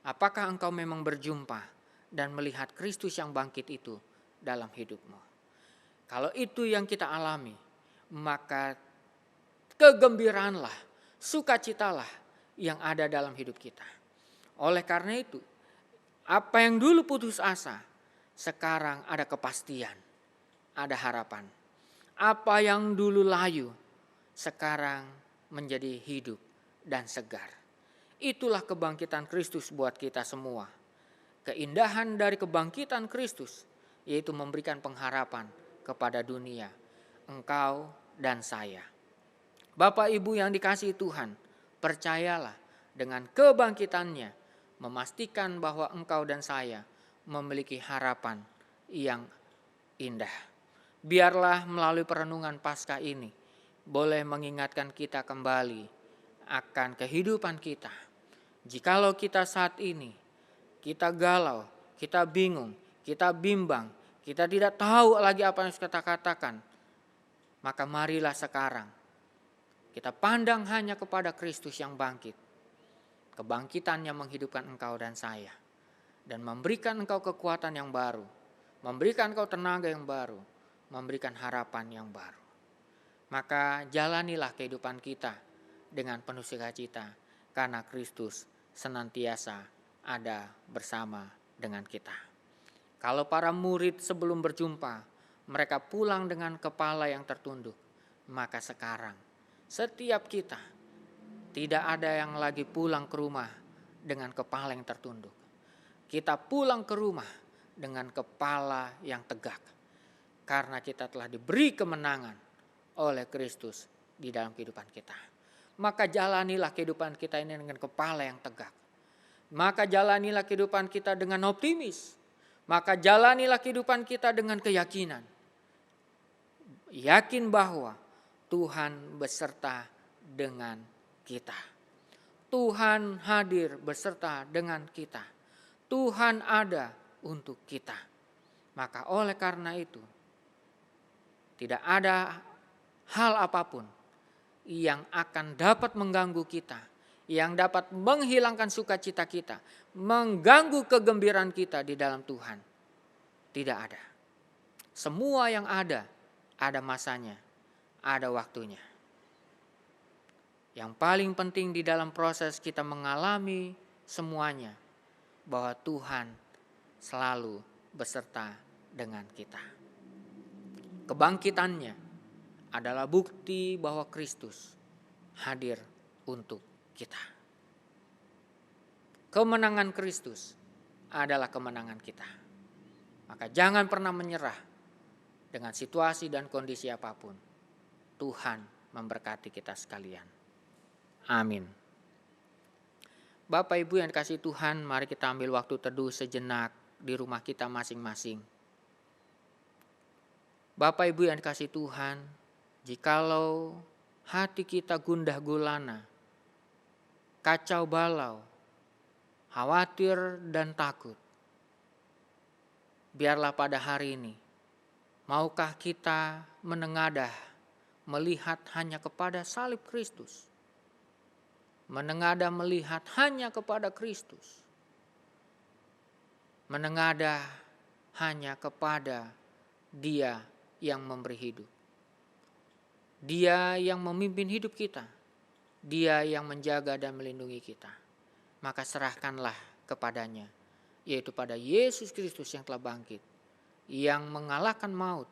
Speaker 5: apakah engkau memang berjumpa dan melihat Kristus yang bangkit itu dalam hidupmu. Kalau itu yang kita alami, maka kegembiraanlah, sukacitalah yang ada dalam hidup kita. Oleh karena itu, apa yang dulu putus asa, sekarang ada kepastian, ada harapan. Apa yang dulu layu, sekarang menjadi hidup dan segar. Itulah kebangkitan Kristus buat kita semua. Keindahan dari kebangkitan Kristus, yaitu memberikan pengharapan kepada dunia, engkau dan saya. Bapak Ibu yang dikasihi Tuhan, percayalah dengan kebangkitannya, memastikan bahwa engkau dan saya memiliki harapan yang indah. Biarlah melalui perenungan Paskah ini boleh mengingatkan kita kembali akan kehidupan kita. Jikalau kita saat ini kita galau, kita bingung, kita bimbang, kita tidak tahu lagi apa yang harus kita katakan, maka marilah sekarang kita pandang hanya kepada Kristus yang bangkit. Kebangkitannya menghidupkan engkau dan saya, dan memberikan engkau kekuatan yang baru, memberikan engkau tenaga yang baru, memberikan harapan yang baru. Maka jalanilah kehidupan kita dengan penuh sukacita, karena Kristus senantiasa ada bersama dengan kita. Kalau para murid sebelum berjumpa, mereka pulang dengan kepala yang tertunduk, maka sekarang setiap kita tidak ada yang lagi pulang ke rumah dengan kepala yang tertunduk. Kita pulang ke rumah dengan kepala yang tegak, karena kita telah diberi kemenangan oleh Kristus di dalam kehidupan kita. Maka jalanilah kehidupan kita ini dengan kepala yang tegak. Maka jalanilah kehidupan kita dengan optimis. Maka jalanilah kehidupan kita dengan keyakinan. Yakin bahwa Tuhan beserta dengan kita. Tuhan hadir beserta dengan kita. Tuhan ada untuk kita. Maka oleh karena itu, tidak ada hal apapun yang akan dapat mengganggu kita, yang dapat menghilangkan sukacita kita, mengganggu kegembiraan kita di dalam Tuhan. Tidak ada. Semua yang ada masanya, ada waktunya. Yang paling penting di dalam proses kita mengalami semuanya, bahwa Tuhan selalu beserta dengan kita. Kebangkitannya adalah bukti bahwa Kristus hadir untuk kita. Kemenangan Kristus adalah kemenangan kita. Maka jangan pernah menyerah dengan situasi dan kondisi apapun. Tuhan memberkati kita sekalian. Amin. Bapak Ibu yang dikasihi Tuhan, mari kita ambil waktu teduh sejenak di rumah kita masing-masing. Bapak Ibu yang dikasihi Tuhan, jikalau hati kita gundah gulana, kacau balau, khawatir dan takut, biarlah pada hari ini, maukah kita menengadah, melihat hanya kepada salib Kristus, menengadah melihat hanya kepada Kristus, menengadah hanya kepada Dia yang memberi hidup, Dia yang memimpin hidup kita, Dia yang menjaga dan melindungi kita. Maka serahkanlah kepadanya, yaitu pada Yesus Kristus yang telah bangkit, yang mengalahkan maut,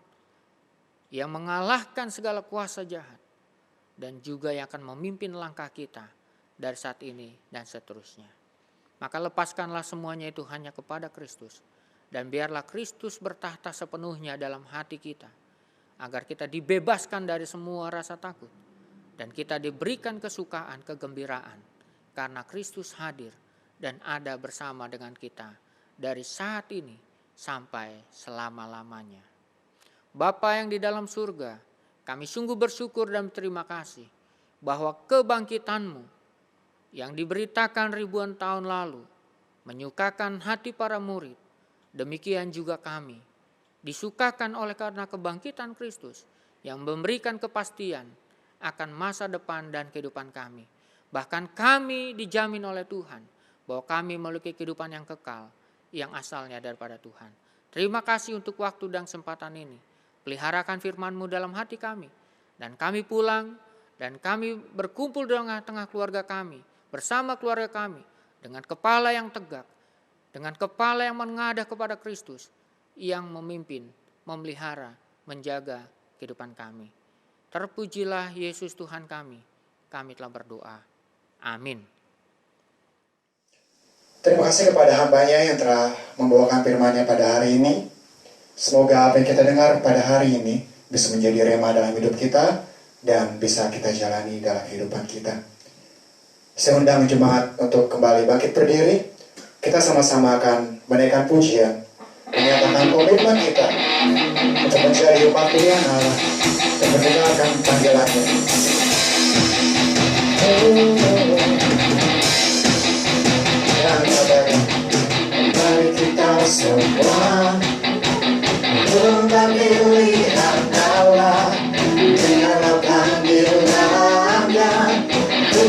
Speaker 5: yang mengalahkan segala kuasa jahat, dan juga yang akan memimpin langkah kita dari saat ini dan seterusnya. Maka lepaskanlah semuanya itu hanya kepada Kristus, dan biarlah Kristus bertahta sepenuhnya dalam hati kita, agar kita dibebaskan dari semua rasa takut, dan kita diberikan kesukaan, kegembiraan, karena Kristus hadir dan ada bersama dengan kita dari saat ini sampai selama-lamanya. Bapa yang di dalam surga, kami sungguh bersyukur dan berterima kasih bahwa kebangkitan-Mu yang diberitakan ribuan tahun lalu menyukakan hati para murid. Demikian juga kami disukakan oleh karena kebangkitan Kristus yang memberikan kepastian akan masa depan dan kehidupan kami. Bahkan kami dijamin oleh Tuhan bahwa kami memiliki kehidupan yang kekal, yang asalnya daripada Tuhan. Terima kasih untuk waktu dan kesempatan ini. Peliharakan firman-Mu dalam hati kami, dan kami pulang dan kami berkumpul di tengah keluarga kami, bersama keluarga kami, dengan kepala yang tegak, dengan kepala yang mengadah kepada Kristus, yang memimpin, memelihara, menjaga kehidupan kami. Terpujilah Yesus Tuhan kami telah berdoa. Amin.
Speaker 1: Terima kasih kepada hamba-Nya yang telah membawakan firman-Nya pada hari ini. Semoga apa yang kita dengar pada hari ini bisa menjadi rema dalam hidup kita dan bisa kita jalani dalam kehidupan kita. Saya undang jemaat untuk kembali bangkit berdiri. Kita sama-sama akan menaikkan pujian, menyatakan komitmen kita untuk menjadi umat pilihan Allah dan mendengarkan panggilan-Nya. Mari kita semua pilihan Allah, dengarlah panggilan-Nya,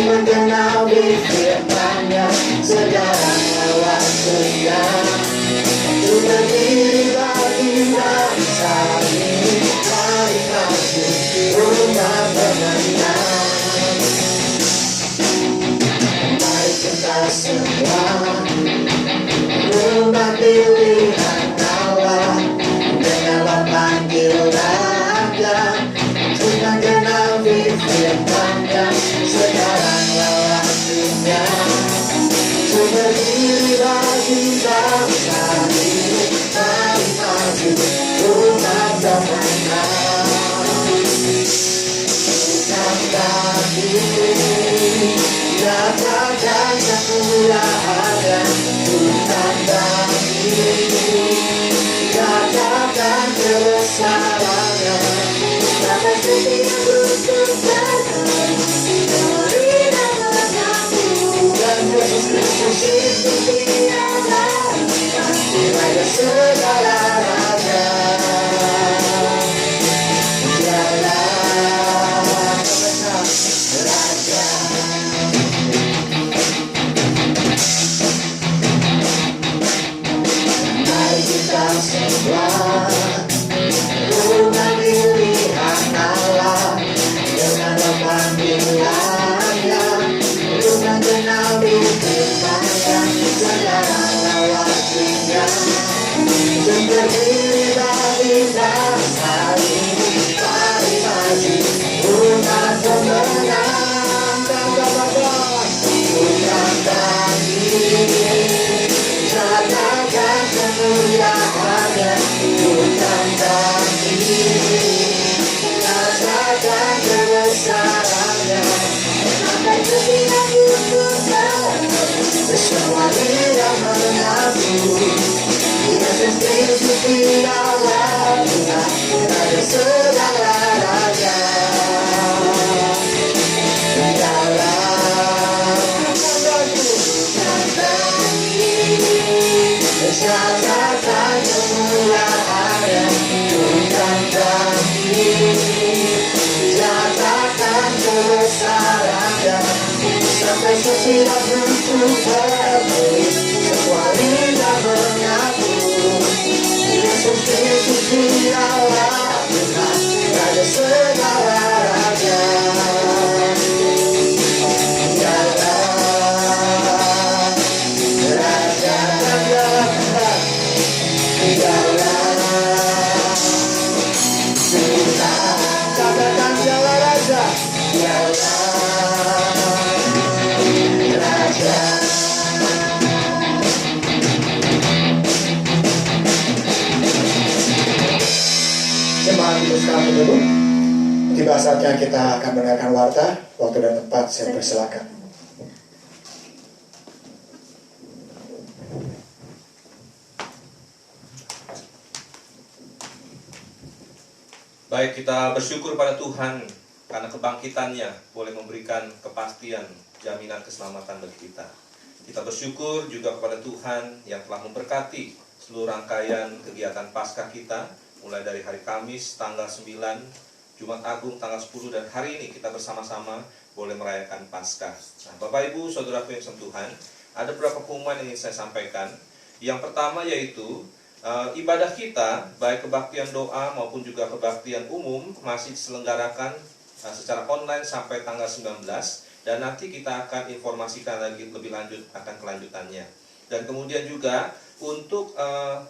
Speaker 1: mengenali firman-Nya, sekarang waktunya untuk berdiri bagi bangsa ini. Mari maju rumah pemenang. Mari kita semua rumah pilihan Allah, dengarlah panggilan-Nya, untuk mengenali firman-Nya, sekaranglah waktunya untuk berdiri bagi bangsa ini. Mari maju rumah pemenang. Bukan kami nyatakan kemuliaan, bukan kami nyatakan kebesaran, tapi kita butuh Yesus tidak butuh terbeli, semua lidah mengaku Yesus dialah Tuhan, Raja segala raja. Dialah Raja dan Tuhan, dialah Tuhan. Katakan dialah Raja, dialah Raja. Jemaat itu sekarang dulu. Tiba saatnya kita akan mendengarkan warta. Waktu dan tempat saya persilakan.
Speaker 3: Baik, kita bersyukur pada Tuhan karena kebangkitannya boleh memberikan kepastian, jaminan keselamatan bagi kita. Kita bersyukur juga kepada Tuhan yang telah memberkati seluruh rangkaian kegiatan Paskah kita, mulai dari hari Kamis tanggal 9, Jumat Agung tanggal 10, dan hari ini kita bersama-sama boleh merayakan Paskah. Nah, Bapak Ibu, Saudaraku yang Tuhan, ada beberapa pengumuman yang ingin saya sampaikan. Yang pertama yaitu ibadah kita, baik kebaktian doa maupun juga kebaktian umum, masih diselenggarakan secara online sampai tanggal 19, dan nanti kita akan informasikan lagi lebih lanjut akan kelanjutannya. Dan kemudian juga untuk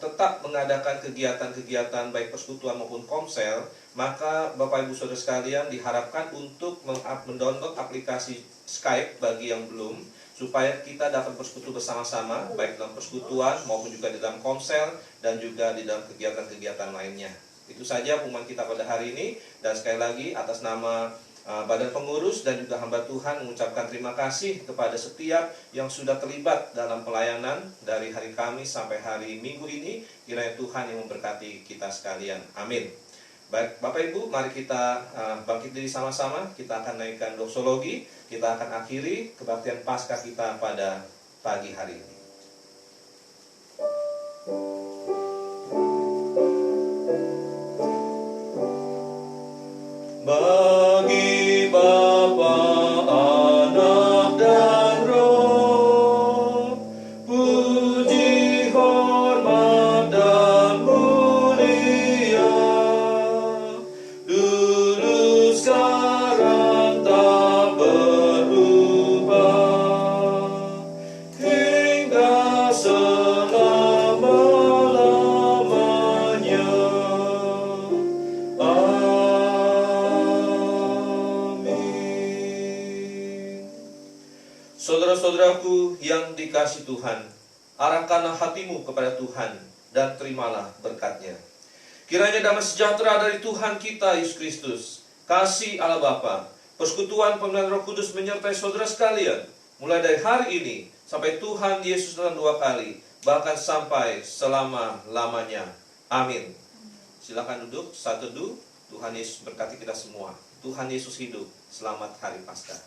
Speaker 3: tetap mengadakan kegiatan-kegiatan baik persekutuan maupun komsel, maka Bapak Ibu Saudara sekalian diharapkan untuk mendownload aplikasi Skype bagi yang belum, supaya kita dapat bersekutu bersama-sama baik dalam persekutuan maupun juga di dalam komsel dan juga di dalam kegiatan-kegiatan lainnya. Itu saja pengumuman kita pada hari ini, dan sekali lagi atas nama Badan Pengurus dan juga hamba Tuhan mengucapkan terima kasih kepada setiap yang sudah terlibat dalam pelayanan dari hari Kamis sampai hari Minggu ini. Kiranya Tuhan yang memberkati kita sekalian. Amin. Baik, Bapak Ibu, mari kita bangkit diri sama-sama. Kita akan naikkan doksologi. Kita akan akhiri kebaktian Paskah kita pada pagi hari ini. Bagi Bapa, Anak, dan Roh, puji, hormat, dan mulia, dulu, sekarang, tak berubah, hingga selama-lamanya. Saudara-saudaraku yang dikasihi Tuhan, arahkanlah hatimu kepada Tuhan dan terimalah berkat-Nya. Kiranya damai sejahtera dari Tuhan kita Yesus Kristus, kasih Allah Bapa, persekutuan pemeliharaan Roh Kudus menyertai saudara sekalian, mulai dari hari ini sampai Tuhan Yesus datang 2 kali, bahkan sampai selama-lamanya. Amin. Silakan duduk, saat teduh. Tuhan Yesus berkati kita semua. Tuhan Yesus hidup. Selamat Hari Paskah.